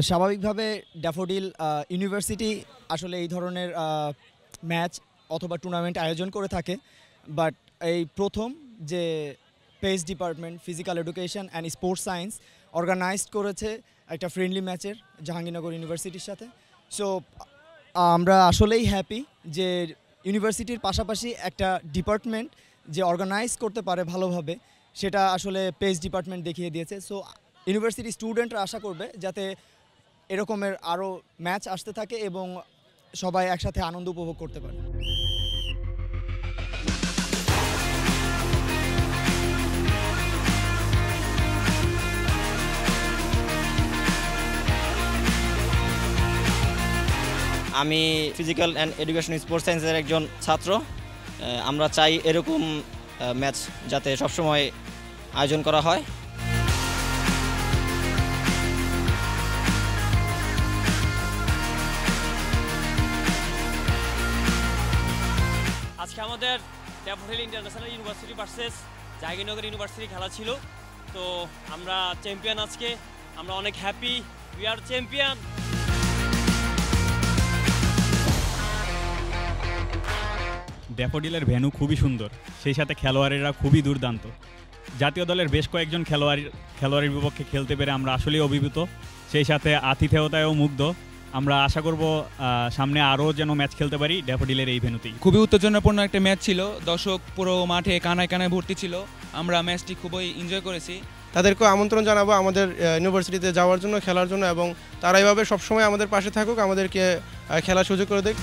স্বাভাবিকভাবে daffodil university আসলে এই ধরনের ম্যাচ অথবা টুর্নামেন্ট আয়োজন করে থাকে, বাট এই প্রথম যে পেস department physical education and sports science organized করেছে একটা ফ্রেন্ডলি ম্যাচের জাহাঙ্গীরনগর ইউনিভার্সিটির সাথে। সো আমরা আসলেই হ্যাপি যে ইউনিভার্সিটির পাশাপাশি একটা ডিপার্টমেন্ট যে অর্গানাইজ করতে পারে ভালোভাবে, সেটা আসলে পেস ডিপার্টমেন্ট দেখিয়ে দিয়েছে। সো ইউনিভার্সিটি স্টুডেন্টরা আশা করবে যাতে এরকমের আরও ম্যাচ আসতে থাকে এবং সবাই একসাথে আনন্দ উপভোগ করতে পারে। আমি ফিজিক্যাল অ্যান্ড এডুকেশন স্পোর্টস সায়েন্সের একজন ছাত্র। আমরা চাই এরকম ম্যাচ যাতে সবসময় আয়োজন করা হয়। আজকে আমাদের Daffodil International University versus Jahangirnagar University খেলা ছিল, তো আমরা চ্যাম্পিয়ন। আজকে আমরা অনেক হ্যাপি, উই আর চ্যাম্পিয়ন। ড্যাফোডিলের ভেন্যু খুবই সুন্দর, সেই সাথে খেলোয়াড়েরা খুবই দুর্দান্ত। জাতীয় দলের বেশ কয়েকজন খেলোয়াড়ের বিপক্ষে খেলতে পেরে আমরা আসলেই অভিভূত, সেই সাথে আতিথেয়তায়ও মুগ্ধ। আমরা আশা করব সামনে আরও যেন ম্যাচ খেলতে পারি ড্যাফোডিলের এই ভেন্যুতেই। খুবই উত্তেজনাপূর্ণ একটা ম্যাচ ছিল, দর্শক পুরো মাঠে কানায় কানায় ভর্তি ছিল। আমরা ম্যাচটি খুবই এনজয় করেছি। তাদেরকেও আমন্ত্রণ জানাবো আমাদের ইউনিভার্সিটিতে যাওয়ার জন্য, খেলার জন্য, এবং তারা এইভাবে সবসময় আমাদের পাশে থাকুক, আমাদেরকে খেলার সুযোগ করে দেখ।